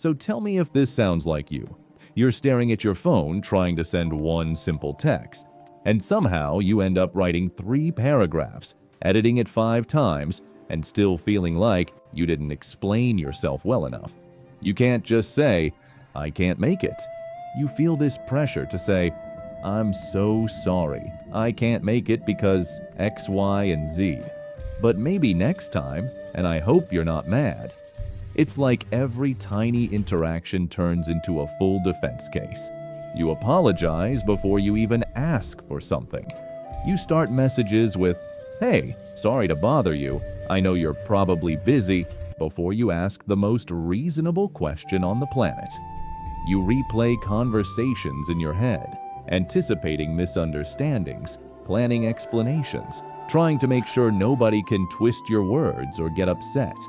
So tell me if this sounds like you. You're staring at your phone trying to send one simple text, and somehow you end up writing 3 paragraphs, editing it 5 times, and still feeling like you didn't explain yourself well enough. You can't just say, "I can't make it." You feel this pressure to say, "I'm so sorry. I can't make it because X, Y, and Z. But maybe next time, and I hope you're not mad." It's like every tiny interaction turns into a full defense case. You apologize before you even ask for something. You start messages with, "Hey, sorry to bother you. I know you're probably busy," before you ask the most reasonable question on the planet. You replay conversations in your head, anticipating misunderstandings, planning explanations, trying to make sure nobody can twist your words or get upset.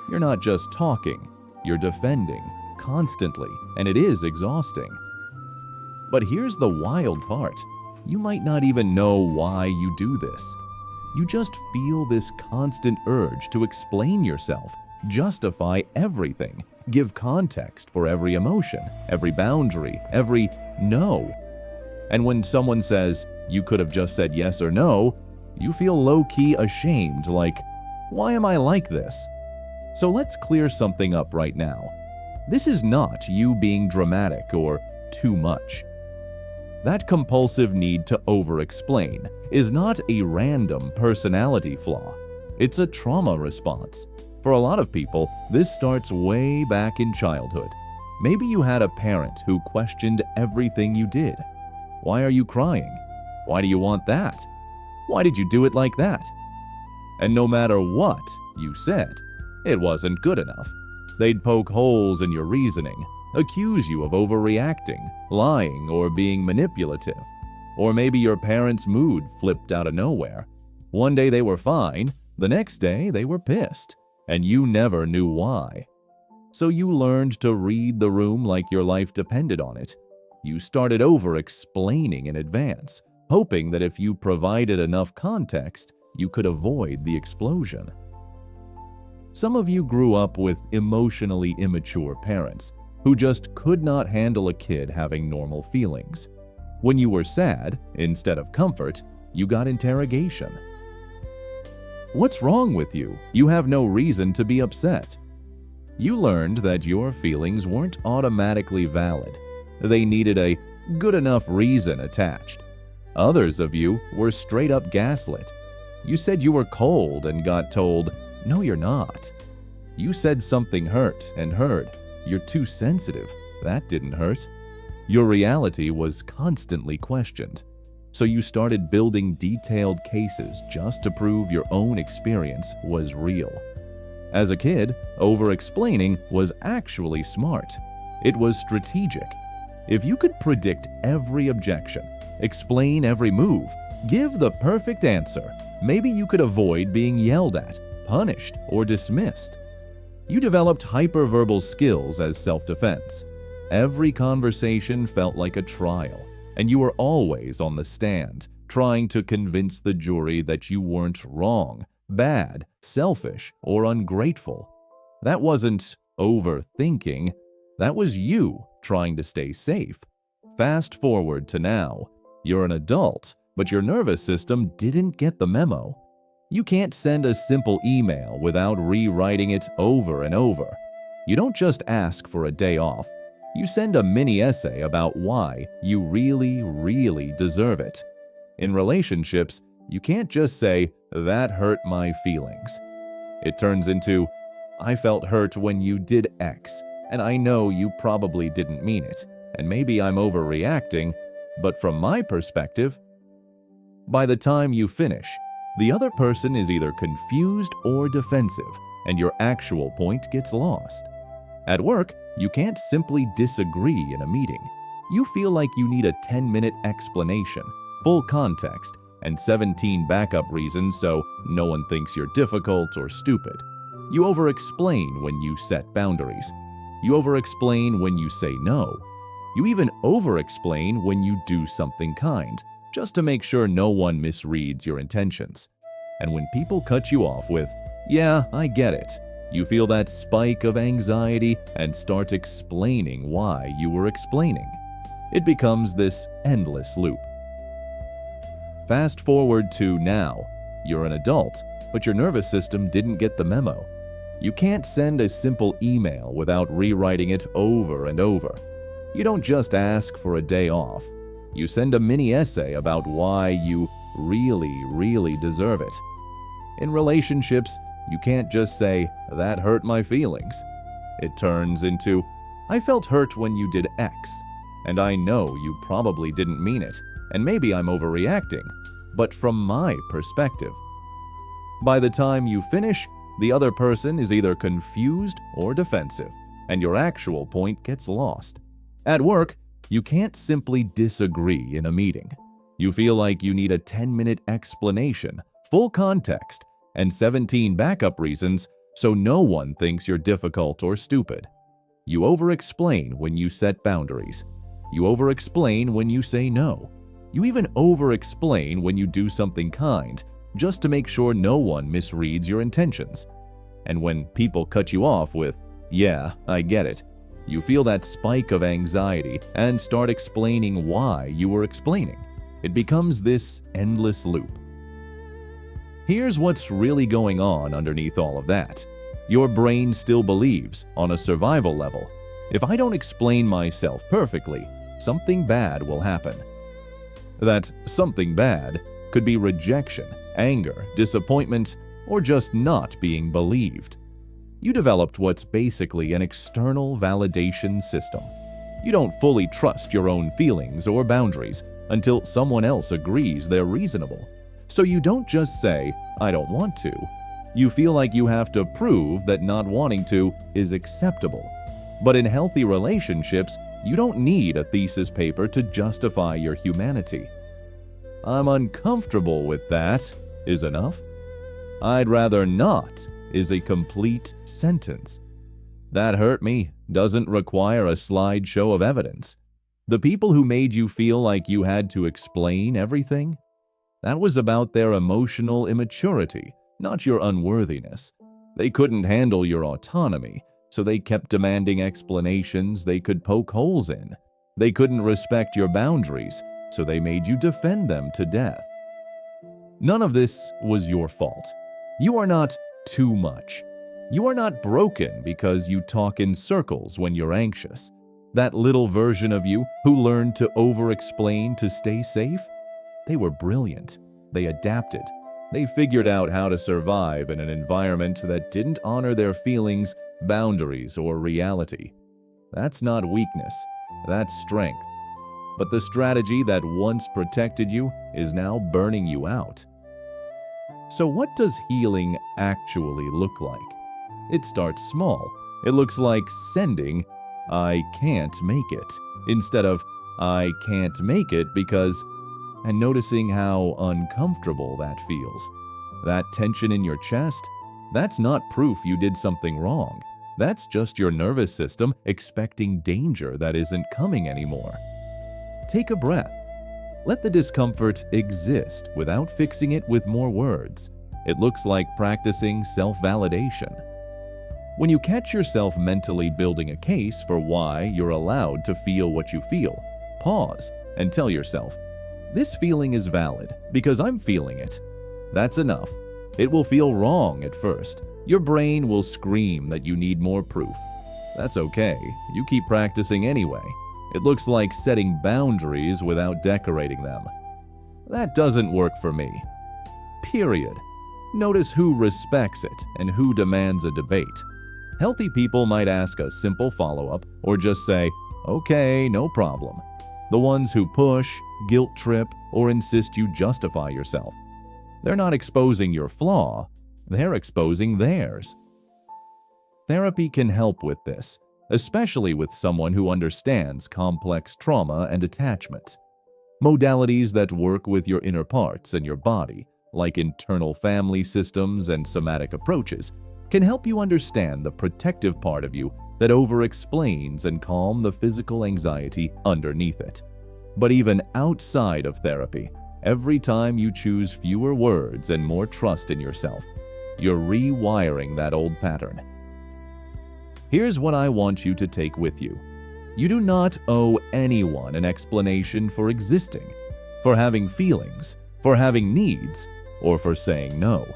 You're not just talking, you're defending, constantly, and it is exhausting. But here's the wild part. You might not even know why you do this. You just feel this constant urge to explain yourself, justify everything, give context for every emotion, every boundary, every no. And when someone says, "You could have just said yes or no," you feel low-key ashamed, like, "Why am I like this?" So let's clear something up right now. This is not you being dramatic or too much. That compulsive need to over-explain is not a random personality flaw. It's a trauma response. For a lot of people, this starts way back in childhood. Maybe you had a parent who questioned everything you did. "Why are you crying? Why do you want that? Why did you do it like that?" And no matter what you said, it wasn't good enough. They'd poke holes in your reasoning, accuse you of overreacting, lying, or being manipulative. Or maybe your parents' mood flipped out of nowhere. One day they were fine, the next day they were pissed, and you never knew why. So you learned to read the room like your life depended on it. You started over-explaining in advance, hoping that if you provided enough context, you could avoid the explosion. Some of you grew up with emotionally immature parents who just could not handle a kid having normal feelings. When you were sad, instead of comfort, you got interrogation. What's wrong with you? You have no reason to be upset. You learned that your feelings weren't automatically valid. They needed a good enough reason attached. Others of you were straight up gaslit. You said you were cold and got told, "No, you're not." You said something hurt and heard, "You're too sensitive. That didn't hurt." Your reality was constantly questioned. So you started building detailed cases just to prove your own experience was real. As a kid, over-explaining was actually smart. It was strategic. If you could predict every objection, explain every move, give the perfect answer, maybe you could avoid being yelled at, punished, or dismissed. You developed hyperverbal skills as self-defense. Every conversation felt like a trial, and you were always on the stand, trying to convince the jury that you weren't wrong, bad, selfish, or ungrateful. That wasn't overthinking. That was you trying to stay safe. Fast forward to now. You're an adult, but your nervous system didn't get the memo. You can't send a simple email without rewriting it over and over. You don't just ask for a day off. You send a mini essay about why you really, really deserve it. In relationships, you can't just say, "That hurt my feelings." It turns into, "I felt hurt when you did X, and I know you probably didn't mean it, and maybe I'm overreacting, but from my perspective." By the time you finish, the other person is either confused or defensive, and your actual point gets lost. At work, you can't simply disagree in a meeting. You feel like you need a 10-minute explanation, full context, and 17 backup reasons so no one thinks you're difficult or stupid. You over-explain when you set boundaries. You over-explain when you say no. You even over-explain when you do something kind, just to make sure no one misreads your intentions. And when people cut you off with, "Yeah, I get it," You feel that spike of anxiety and start explaining why you were explaining. It becomes this endless loop. Fast forward to now. You're an adult, but your nervous system didn't get the memo. You can't send a simple email without rewriting it over and over. You don't just ask for a day off. You send a mini essay about why you really deserve it. In relationships, you can't just say, "That hurt my feelings." It turns into, "I felt hurt when you did X, and I know you probably didn't mean it, and maybe I'm overreacting, but from my perspective." By the time you finish, the other person is either confused or defensive, and your actual point gets lost. At work, you can't simply disagree in a meeting. You feel like you need a 10-minute explanation, full context, and 17 backup reasons so no one thinks you're difficult or stupid. You over-explain when you set boundaries. You over-explain when you say no. You even over-explain when you do something kind, just to make sure no one misreads your intentions. And when people cut you off with, "Yeah, I get it," you feel that spike of anxiety and start explaining why you were explaining. It becomes this endless loop. Here's what's really going on underneath all of that. Your brain still believes, on a survival level, if I don't explain myself perfectly, something bad will happen. That something bad could be rejection, anger, disappointment, or just not being believed. You developed what's basically an external validation system. You don't fully trust your own feelings or boundaries until someone else agrees they're reasonable. So you don't just say, "I don't want to." You feel like you have to prove that not wanting to is acceptable. But in healthy relationships, you don't need a thesis paper to justify your humanity. "I'm uncomfortable with that" is enough. "I'd rather not" is a complete sentence. "That hurt me" doesn't require a slideshow of evidence. The people who made you feel like you had to explain everything, that was about their emotional immaturity, not your unworthiness. They couldn't handle your autonomy, so they kept demanding explanations they could poke holes in. They couldn't respect your boundaries, so they made you defend them to death. None of this was your fault. You are not too much. You are not broken because you talk in circles when you're anxious. That little version of you who learned to over-explain to stay safe? They were brilliant. They adapted. They figured out how to survive in an environment that didn't honor their feelings, boundaries, or reality. That's not weakness. That's strength. But the strategy that once protected you is now burning you out. So what does healing actually look like? It starts small. It looks like sending, "I can't make it," instead of "I can't make it because," and noticing how uncomfortable that feels. That tension in your chest, that's not proof you did something wrong. That's just your nervous system expecting danger that isn't coming anymore. Take a breath. Let the discomfort exist without fixing it with more words. It looks like practicing self-validation. When you catch yourself mentally building a case for why you're allowed to feel what you feel, pause and tell yourself, "This feeling is valid because I'm feeling it." That's enough. It will feel wrong at first. Your brain will scream that you need more proof. That's okay. You keep practicing anyway. It looks like setting boundaries without decorating them. That doesn't work for me. Period. Notice who respects it and who demands a debate. Healthy people might ask a simple follow-up or just say, "Okay, no problem." The ones who push, guilt trip, or insist you justify yourself, they're not exposing your flaw, they're exposing theirs. Therapy can help with this, especially with someone who understands complex trauma and attachment. Modalities that work with your inner parts and your body, like internal family systems and somatic approaches, can help you understand the protective part of you that over-explains and calm the physical anxiety underneath it. But even outside of therapy, every time you choose fewer words and more trust in yourself, you're rewiring that old pattern. Here's what I want you to take with you. You do not owe anyone an explanation for existing, for having feelings, for having needs, or for saying no.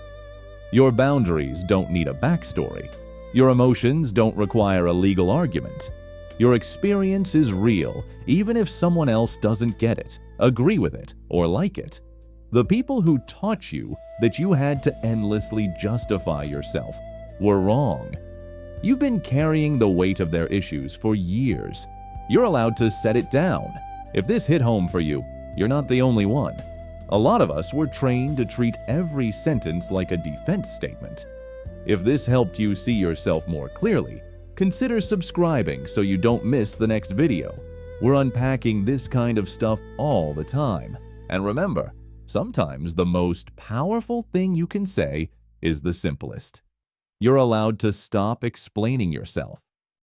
Your boundaries don't need a backstory. Your emotions don't require a legal argument. Your experience is real, even if someone else doesn't get it, agree with it, or like it. The people who taught you that you had to endlessly justify yourself were wrong. You've been carrying the weight of their issues for years. You're allowed to set it down. If this hit home for you, you're not the only one. A lot of us were trained to treat every sentence like a defense statement. If this helped you see yourself more clearly, consider subscribing so you don't miss the next video. We're unpacking this kind of stuff all the time. And remember, sometimes the most powerful thing you can say is the simplest. You're allowed to stop explaining yourself.